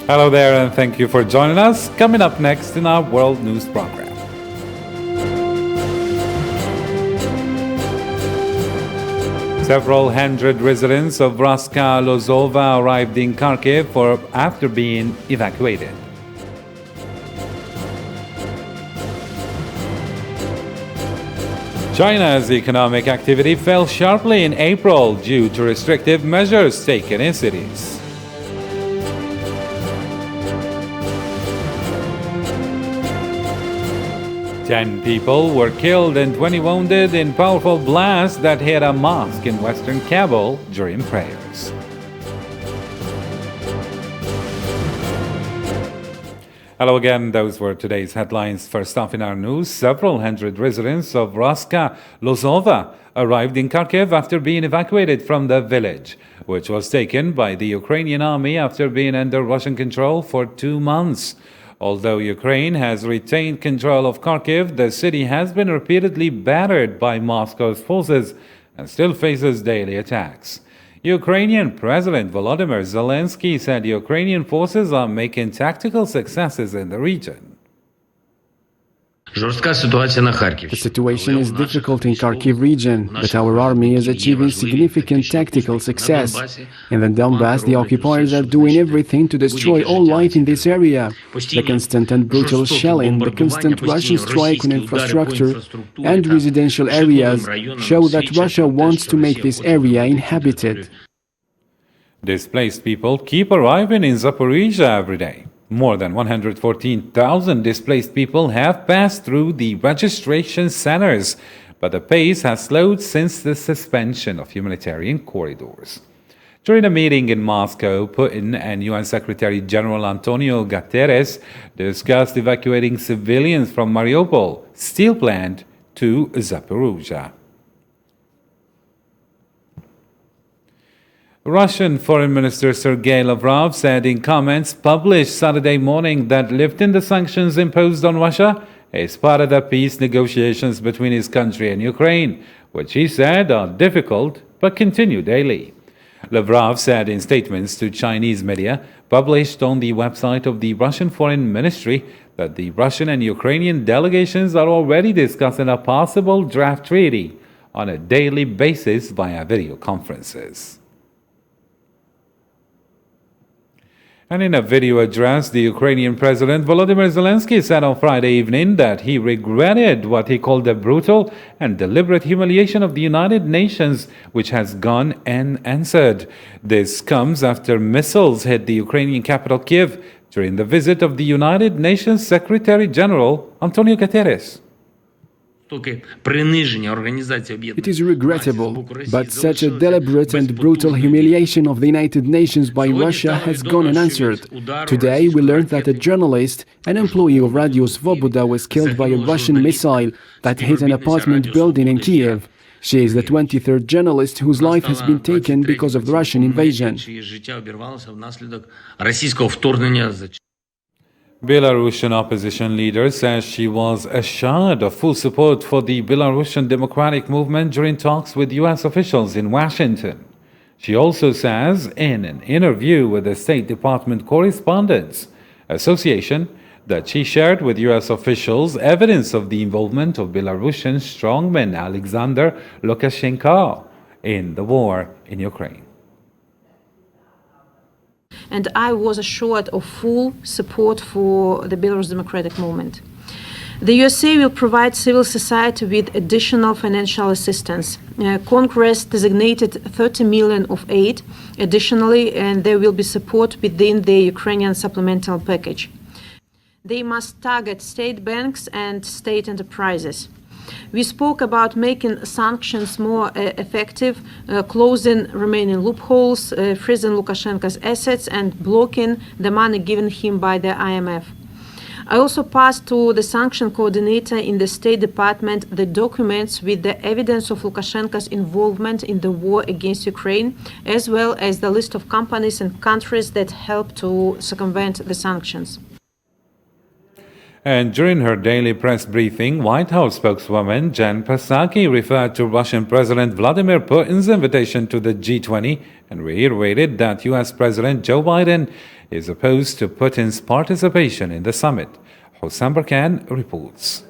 Hello there, and thank you for joining us. Coming up next in our World News program. Several hundred residents of Raska Lozova arrived in Kharkiv after being evacuated. China's economic activity fell sharply in April due to restrictive measures taken in cities. Ten people were killed and 20 wounded in powerful blasts that hit a mosque in western Kabul during prayers. Hello again, those were today's headlines. First off in our news, several hundred residents of Raska Lozova arrived in Kharkiv after being evacuated from the village, which was taken by the Ukrainian army after being under Russian control for 2 months. Although Ukraine has retained control of Kharkiv, the city has been repeatedly battered by Moscow's forces and still faces daily attacks. Ukrainian President Volodymyr Zelensky said Ukrainian forces are making tactical successes in the region. The situation is difficult in Kharkiv region, but our army is achieving significant tactical success. In the Donbass, the occupiers are doing everything to destroy all life in this area. The constant and brutal shelling, the constant Russian strike on infrastructure and residential areas show that Russia wants to make this area inhabited. Displaced people keep arriving in Zaporizhia every day. More than 114,000 displaced people have passed through the registration centers, but the pace has slowed since the suspension of humanitarian corridors. During a meeting in Moscow, Putin and UN Secretary General Antonio Guterres discussed evacuating civilians from Mariupol, steel plant, to Zaporizhia. Russian Foreign Minister Sergei Lavrov said in comments published Saturday morning that lifting the sanctions imposed on Russia is part of the peace negotiations between his country and Ukraine, which he said are difficult but continue daily. Lavrov said in statements to Chinese media published on the website of the Russian Foreign Ministry that the Russian and Ukrainian delegations are already discussing a possible draft treaty on a daily basis via video conferences. And in a video address, the Ukrainian President Volodymyr Zelensky said on Friday evening that he regretted what he called the brutal and deliberate humiliation of the United Nations, which has gone unanswered. This comes after missiles hit the Ukrainian capital Kiev during the visit of the United Nations Secretary General Antonio Guterres. It is regrettable, but such a deliberate and brutal humiliation of the United Nations by Russia has gone unanswered. Today, we learned that a journalist, an employee of Radio Svoboda, was killed by a Russian missile that hit an apartment building in Kiev. She is the 23rd journalist whose life has been taken because of the Russian invasion. Belarusian opposition leader says she was assured of full support for the Belarusian democratic movement during talks with U.S. officials in Washington. She also says in an interview with the State Department Correspondents Association that she shared with U.S. officials evidence of the involvement of Belarusian strongman Alexander Lukashenko in the war in Ukraine. And I was assured of full support for the Belarus democratic movement. The USA will provide civil society with additional financial assistance. Congress designated 30 million of aid additionally, and there will be support within the Ukrainian supplemental package. They must target state banks and state enterprises. We spoke about making sanctions more effective, closing remaining loopholes, freezing Lukashenko's assets, and blocking the money given him by the IMF. I also passed to the sanction coordinator in the State Department the documents with the evidence of Lukashenko's involvement in the war against Ukraine, as well as the list of companies and countries that helped to circumvent the sanctions. And during her daily press briefing, White House spokeswoman Jen Psaki referred to Russian President Vladimir Putin's invitation to the G20 and reiterated that U.S. President Joe Biden is opposed to Putin's participation in the summit. Hossam Barkan reports.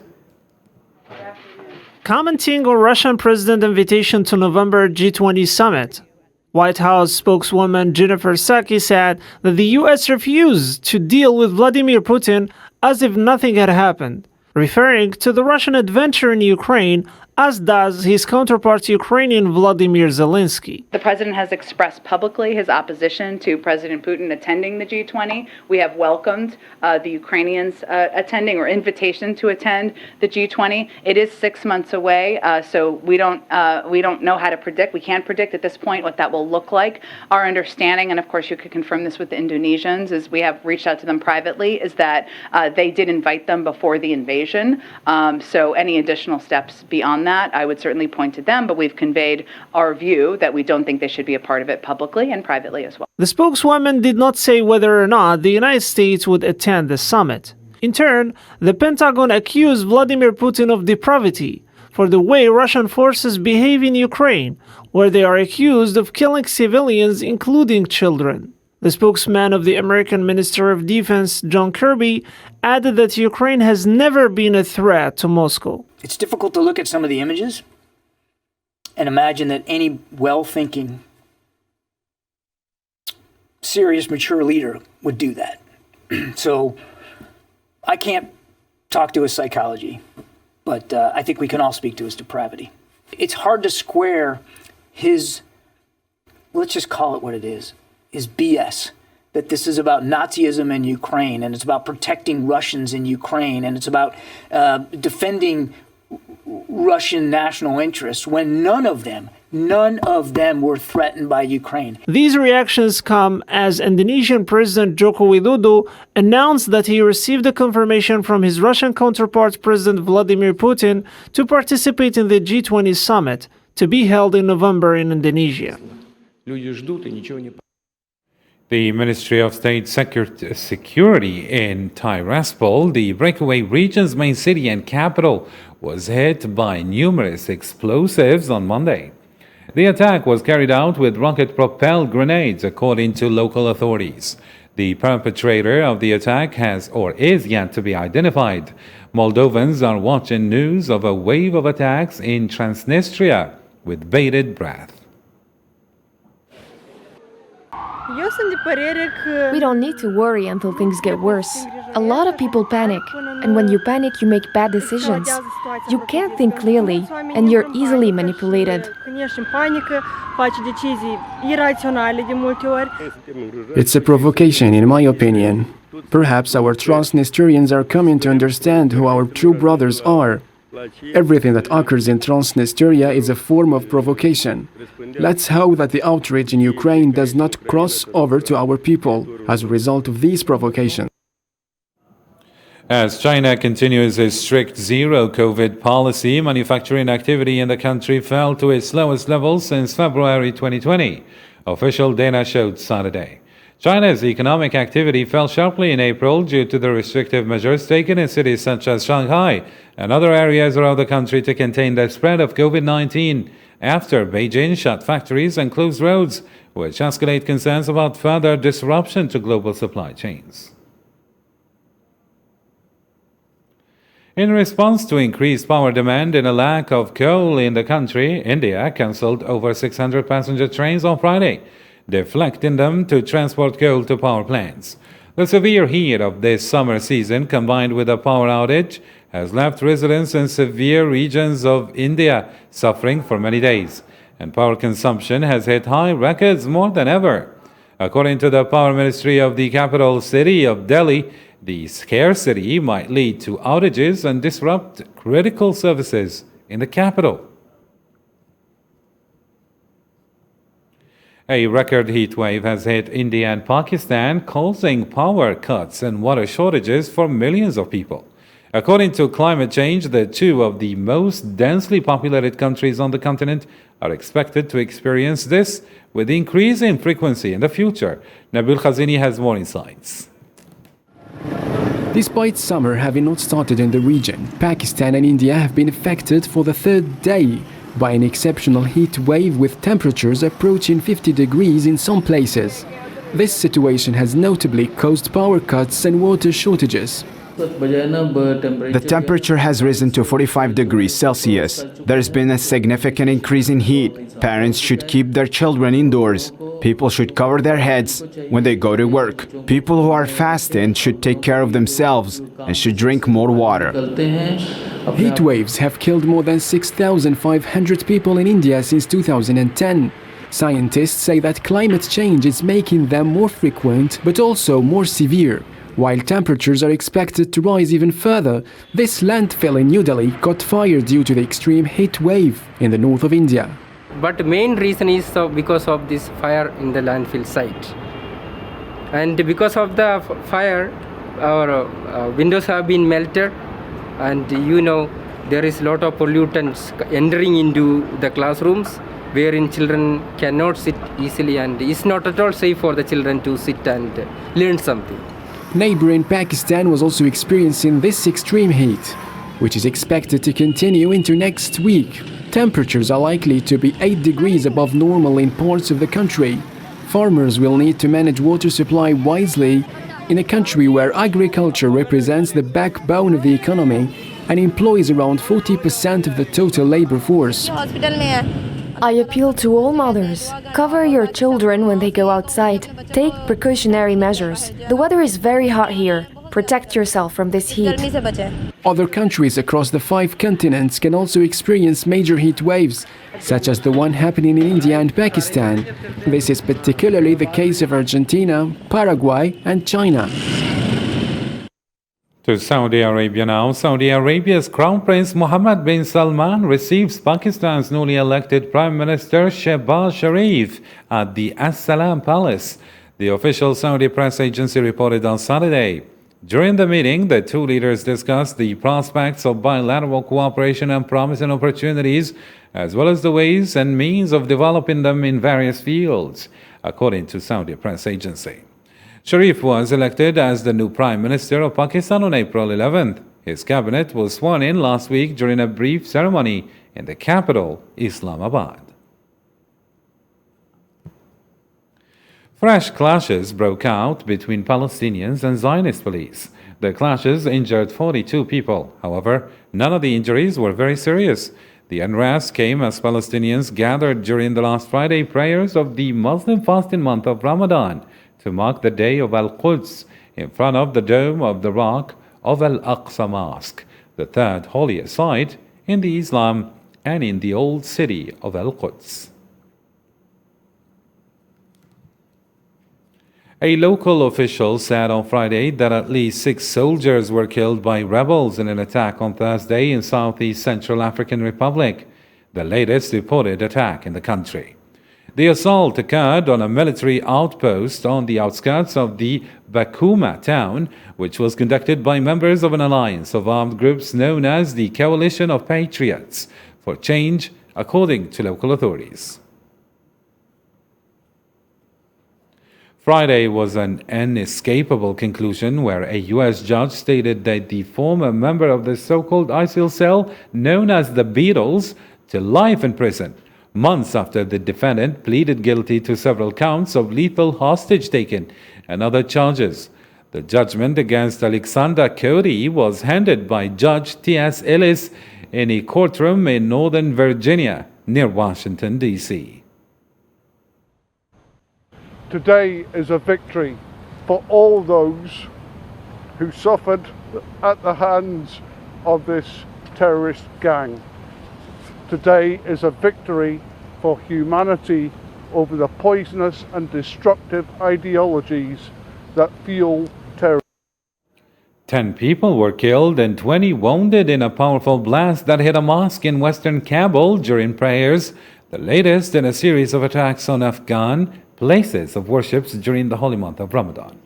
Commenting on Russian president invitation to November G20 summit, White House spokeswoman Jennifer Psaki said that the U.S. refused to deal with Vladimir Putin as if nothing had happened, referring to the Russian adventure in Ukraine, as does his counterpart Ukrainian Vladimir Zelensky. The president has expressed publicly his opposition to President Putin attending the G20. We have welcomed the Ukrainians attending or invitation to attend the G20. It is 6 months away, so we don't know how to predict. We can't predict at this point what that will look like. Our understanding, and of course you could confirm this with the Indonesians, is we have reached out to them privately, is that they did invite them before the invasion. So any additional steps beyond that, I would certainly point to them, but we've conveyed our view that we don't think they should be a part of it publicly and privately as well. The spokeswoman did not say whether or not the United States would attend the summit. In turn, the Pentagon accused Vladimir Putin of depravity for the way Russian forces behave in Ukraine, where they are accused of killing civilians, including children. The spokesman of the American Minister of Defense, John Kirby, added that Ukraine has never been a threat to Moscow. It's difficult to look at some of the images and imagine that any well-thinking, serious, mature leader would do that. So I can't talk to his psychology, but I think we can all speak to his depravity. It's hard to square his, let's just call it what it is BS. That this is about Nazism in Ukraine, and it's about protecting Russians in Ukraine, and it's about defending Russian national interests, when none of them were threatened by Ukraine. These reactions come as Indonesian President Joko Widodo announced that he received a confirmation from his Russian counterpart, President Vladimir Putin, to participate in the G20 summit, to be held in November in Indonesia. The Ministry of State Security in Tiraspol, the breakaway region's main city and capital, was hit by numerous explosives on Monday. The attack was carried out with rocket-propelled grenades, according to local authorities. The perpetrator of the attack is yet to be identified. Moldovans are watching news of a wave of attacks in Transnistria with bated breath. We don't need to worry until things get worse. A lot of people panic, and when you panic, you make bad decisions. You can't think clearly, and you're easily manipulated. It's a provocation, in my opinion. Perhaps our Transnistrians are coming to understand who our true brothers are. Everything that occurs in Transnistria is a form of provocation. Let's hope that the outrage in Ukraine does not cross over to our people as a result of these provocations. As China continues its strict zero-COVID policy, manufacturing activity in the country fell to its lowest level since February 2020, official data showed Saturday. China's economic activity fell sharply in April due to the restrictive measures taken in cities such as Shanghai and other areas around the country to contain the spread of COVID-19 after Beijing shut factories and closed roads, which escalate concerns about further disruption to global supply chains. In response to increased power demand and a lack of coal in the country, India cancelled over 600 passenger trains on Friday, deflecting them to transport coal to power plants. The severe heat of this summer season, combined with a power outage, has left residents in severe regions of India suffering for many days, and power consumption has hit high records more than ever. According to the Power Ministry of the capital city of Delhi, the scarcity might lead to outages and disrupt critical services in the capital. A record heat wave has hit India and Pakistan, causing power cuts and water shortages for millions of people. According to climate change, the two of the most densely populated countries on the continent are expected to experience this with increasing frequency in the future. Nabil Khazini has more insights. Despite summer having not started in the region, Pakistan and India have been affected for the third day by an exceptional heat wave with temperatures approaching 50 degrees in some places. This situation has notably caused power cuts and water shortages. The temperature has risen to 45 degrees Celsius. There's been a significant increase in heat. Parents should keep their children indoors. People should cover their heads when they go to work. People who are fasting should take care of themselves and should drink more water. Heat waves have killed more than 6,500 people in India since 2010. Scientists say that climate change is making them more frequent but also more severe. While temperatures are expected to rise even further, this landfill in New Delhi caught fire due to the extreme heat wave in the north of India. But the main reason is because of this fire in the landfill site. And because of the fire, our windows have been melted, and there is a lot of pollutants entering into the classrooms, wherein children cannot sit easily, and it's not at all safe for the children to sit and learn something. Neighboring Pakistan was also experiencing this extreme heat, which is expected to continue into next week. Temperatures are likely to be 8 degrees above normal in parts of the country. Farmers will need to manage water supply wisely in a country where agriculture represents the backbone of the economy and employs around 40% of the total labor force. I appeal to all mothers. Cover your children when they go outside. Take precautionary measures. The weather is very hot here. Protect yourself from this heat. Other countries across the 5 continents can also experience major heat waves, such as the one happening in India and Pakistan. This is particularly the case of Argentina, Paraguay, and China. To Saudi Arabia now. Saudi Arabia's Crown Prince Mohammed bin Salman receives Pakistan's newly elected Prime Minister Shehbaz Sharif at the As Salam Palace, the official Saudi press agency reported on Saturday. During the meeting, the two leaders discussed the prospects of bilateral cooperation and promising opportunities, as well as the ways and means of developing them in various fields, according to Saudi press agency. Sharif was elected as the new Prime Minister of Pakistan on April 11th. His cabinet was sworn in last week during a brief ceremony in the capital, Islamabad. Fresh clashes broke out between Palestinians and Zionist police. The clashes injured 42 people. However, none of the injuries were very serious. The unrest came as Palestinians gathered during the last Friday prayers of the Muslim fasting month of Ramadan to mark the day of Al-Quds in front of the Dome of the Rock of Al-Aqsa Mosque, the third holiest site in the Islam and in the old city of Al-Quds. A local official said on Friday that at least 6 soldiers were killed by rebels in an attack on Thursday in Southeast Central African Republic, the latest reported attack in the country. The assault occurred on a military outpost on the outskirts of the Bacca town, which was conducted by members of an alliance of armed groups known as the Coalition of Patriots for Change, according to local authorities. Friday was an inescapable conclusion where a U.S. judge stated that the former member of the so-called ISIL cell known as the Beatles to life in prison, months after the defendant pleaded guilty to several counts of lethal hostage-taking and other charges. The judgment against Alexander Cody was handed by Judge T.S. Ellis in a courtroom in Northern Virginia near Washington, D.C. Today is a victory for all those who suffered at the hands of this terrorist gang. Today is a victory for humanity over the poisonous and destructive ideologies that fuel terror. 10 people were killed and 20 wounded in a powerful blast that hit a mosque in western Kabul during prayers, the latest in a series of attacks on Afghan places of worship during the holy month of Ramadan.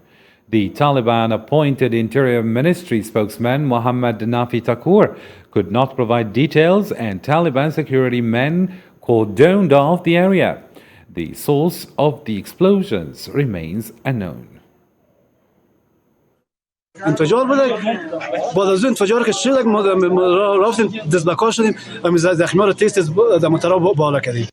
The Taliban-appointed Interior Ministry spokesman Mohammad Nafi Taqur could not provide details, and Taliban security men cordoned off the area. The source of the explosions remains unknown. انفجار بوده بعد از انفجار که شد ما رفتیم دستبکار شدیم زخمی رو تست در مطرح بالا کردیم.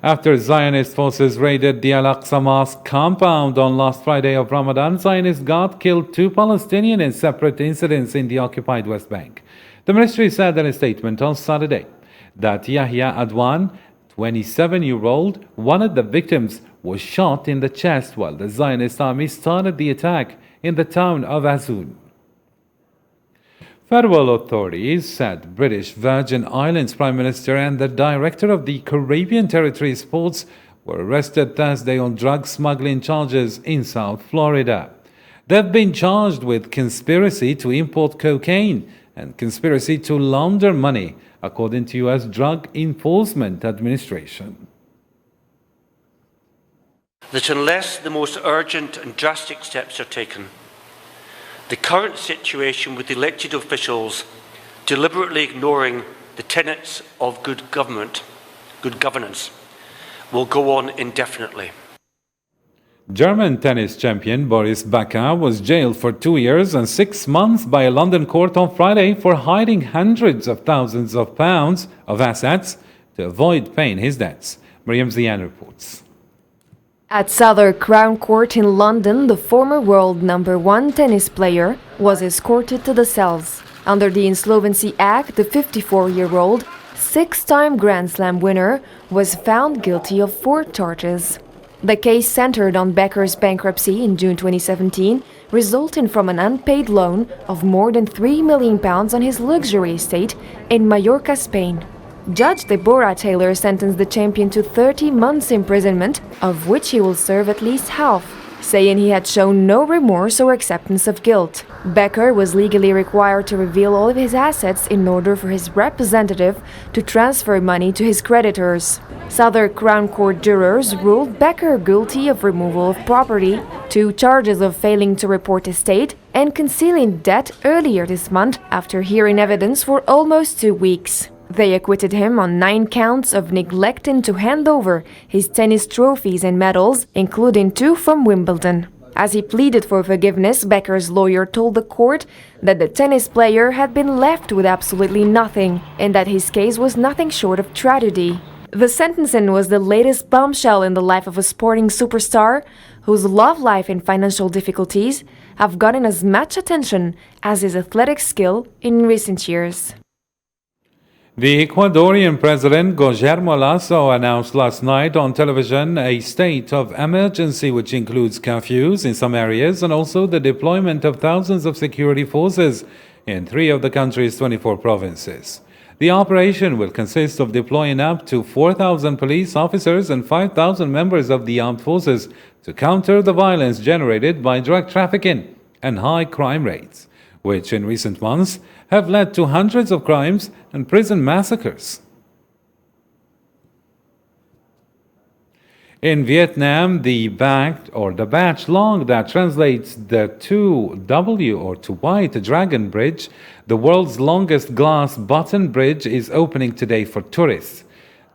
After Zionist forces raided the Al-Aqsa Mosque compound on last Friday of Ramadan, Zionist Guard killed 2 Palestinians in separate incidents in the occupied West Bank. The ministry said in a statement on Saturday that Yahya Adwan, 27-year-old, one of the victims, was shot in the chest while the Zionist army started the attack in the town of Azun. Federal authorities said British Virgin Islands Prime Minister and the director of the Caribbean Territory Sports were arrested Thursday on drug smuggling charges in South Florida. They've been charged with conspiracy to import cocaine and conspiracy to launder money, according to U.S. Drug Enforcement Administration. That unless the most urgent and drastic steps are taken, the current situation with elected officials deliberately ignoring the tenets of good governance, will go on indefinitely. German tennis champion Boris Bacca was jailed for 2 years and 6 months by a London court on Friday for hiding hundreds of thousands of pounds of assets to avoid paying his debts. Miriam Zian reports. At Southwark Crown Court in London, the former world #1 tennis player was escorted to the cells. Under the Insolvency Act, the 54-year-old, 6-time Grand Slam winner was found guilty of 4 charges. The case centered on Becker's bankruptcy in June 2017, resulting from an unpaid loan of more than £3 million on his luxury estate in Mallorca, Spain. Judge Deborah Taylor sentenced the champion to 30 months imprisonment, of which he will serve at least half, saying he had shown no remorse or acceptance of guilt. Becker was legally required to reveal all of his assets in order for his representative to transfer money to his creditors. Southwark Crown Court jurors ruled Becker guilty of removal of property, 2 charges of failing to report estate, and concealing debt earlier this month after hearing evidence for almost 2 weeks. They acquitted him on 9 counts of neglecting to hand over his tennis trophies and medals, including 2 from Wimbledon. As he pleaded for forgiveness, Becker's lawyer told the court that the tennis player had been left with absolutely nothing and that his case was nothing short of tragedy. The sentencing was the latest bombshell in the life of a sporting superstar whose love life and financial difficulties have gotten as much attention as his athletic skill in recent years. The Ecuadorian President Guillermo Lasso announced last night on television a state of emergency, which includes curfews in some areas and also the deployment of thousands of security forces in 3 of the country's 24 provinces. The operation will consist of deploying up to 4,000 police officers and 5,000 members of the armed forces to counter the violence generated by drug trafficking and high crime rates, which in recent months have led to hundreds of crimes and prison massacres. In Vietnam, the batch long that translates the to W or to White Dragon Bridge, the world's longest glass bottom bridge, is opening today for tourists.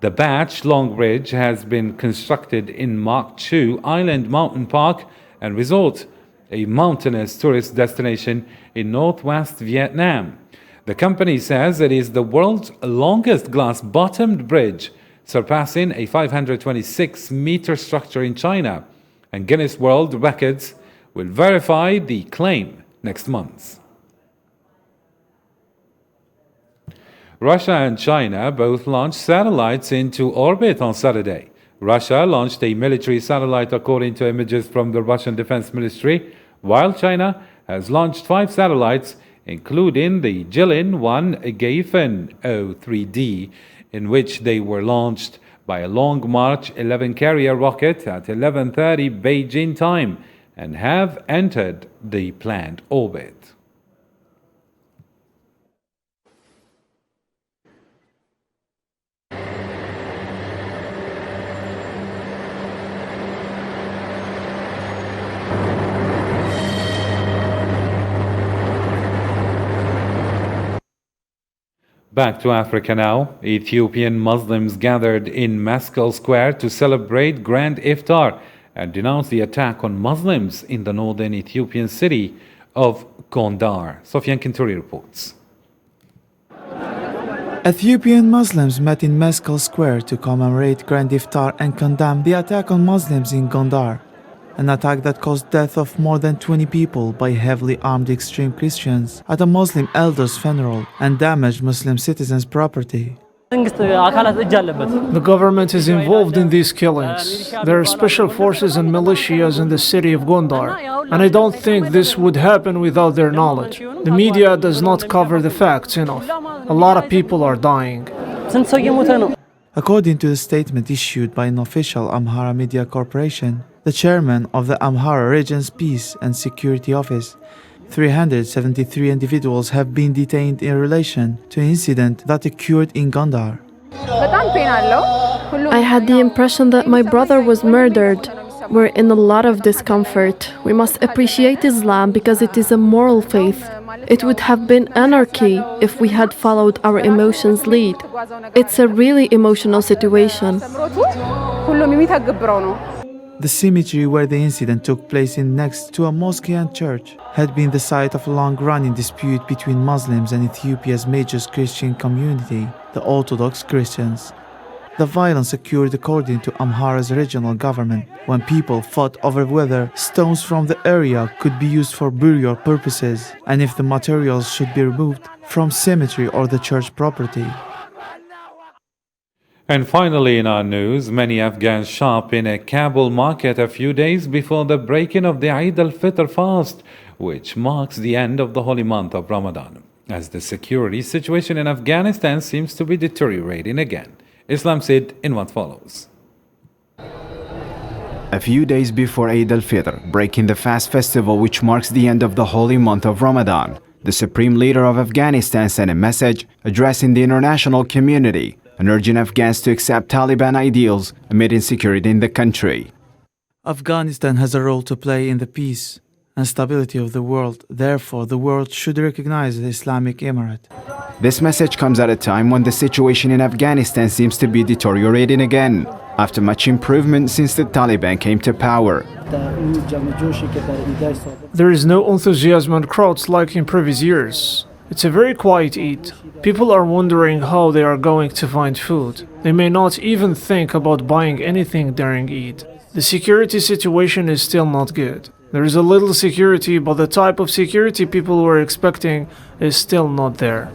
The batch long bridge has been constructed in Mach Chu Island Mountain Park and Resort, a mountainous tourist destination in northwest Vietnam. The company says it is the world's longest glass-bottomed bridge, surpassing a 526-meter structure in China, and Guinness World Records will verify the claim next month. Russia and China both launched satellites into orbit on Saturday. Russia launched a military satellite according to images from the Russian Defense Ministry, while China has launched 5 satellites, including the Jilin-1 Gaofen 03D, in which they were launched by a Long March 11 carrier rocket at 11:30 Beijing time and have entered the planned orbit. Back to Africa now. Ethiopian Muslims gathered in Meskel Square to celebrate Grand Iftar and denounce the attack on Muslims in the northern Ethiopian city of Gondar. Sofian Kinturi reports. Ethiopian Muslims met in Meskel Square to commemorate Grand Iftar and condemn the attack on Muslims in Gondar, an attack that caused death of more than 20 people by heavily armed extreme Christians at a Muslim elder's funeral and damaged Muslim citizens' property. The government is involved in these killings. There are special forces and militias in the city of Gondar, and I don't think this would happen without their knowledge. The media does not cover the facts enough. A lot of people are dying. According to the statement issued by an official Amhara media corporation, the chairman of the Amhara Region's Peace and Security Office, 373 individuals have been detained in relation to an incident that occurred in Gondar. I had the impression that my brother was murdered. We're in a lot of discomfort. We must appreciate Islam because it is a moral faith. It would have been anarchy if we had followed our emotions' lead. It's a really emotional situation. The cemetery where the incident took place in next to a mosque and church had been the site of a long-running dispute between Muslims and Ethiopia's major Christian community, the Orthodox Christians. The violence occurred according to Amhara's regional government when people fought over whether stones from the area could be used for burial purposes and if the materials should be removed from cemetery or the church property. And finally in our news, many Afghans shop in a Kabul market a few days before the break-in of the Eid al-Fitr fast, which marks the end of the holy month of Ramadan, as the security situation in Afghanistan seems to be deteriorating again. Islam said in what follows. A few days before Eid al-Fitr, breaking the fast festival which marks the end of the holy month of Ramadan, the Supreme Leader of Afghanistan sent a message addressing the international community and urging Afghans to accept Taliban ideals amid insecurity in the country. Afghanistan has a role to play in the peace and stability of the world. Therefore, the world should recognize the Islamic Emirate. This message comes at a time when the situation in Afghanistan seems to be deteriorating again, after much improvement since the Taliban came to power. There is no enthusiasm and crowds like in previous years. It's a very quiet Eid. People are wondering how they are going to find food. They may not even think about buying anything during Eid. The security situation is still not good. There is a little security, but the type of security people were expecting is still not there.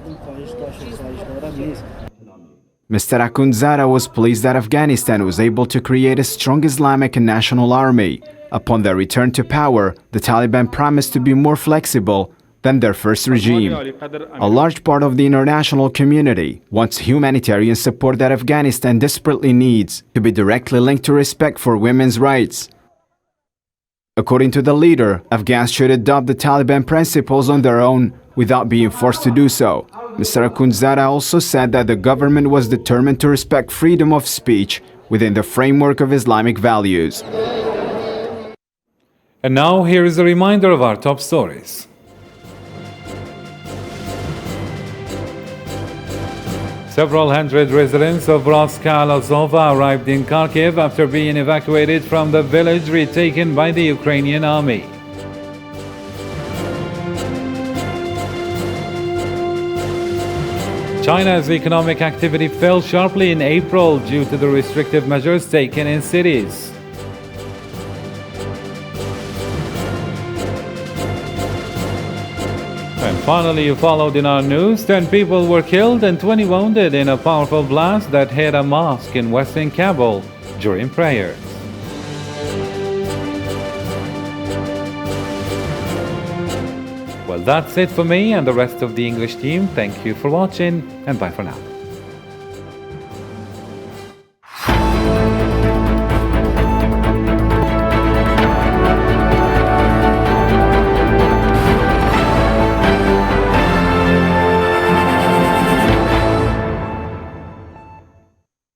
Mr. Akhundzada was pleased that Afghanistan was able to create a strong Islamic and national army. Upon their return to power, the Taliban promised to be more flexible than their first regime. A large part of the international community wants humanitarian support that Afghanistan desperately needs to be directly linked to respect for women's rights. According to the leader, Afghans should adopt the Taliban principles on their own without being forced to do so. Mr. Akhundzada also said that the government was determined to respect freedom of speech within the framework of Islamic values. And now here is a reminder of our top stories. Several hundred residents of Roska-Lozova arrived in Kharkiv after being evacuated from the village retaken by the Ukrainian army. China's economic activity fell sharply in April due to the restrictive measures taken in cities. And finally, you followed in our news, 10 people were killed and 20 wounded in a powerful blast that hit a mosque in western Kabul during prayers. Well, that's it for me and the rest of the English team. Thank you for watching and bye for now.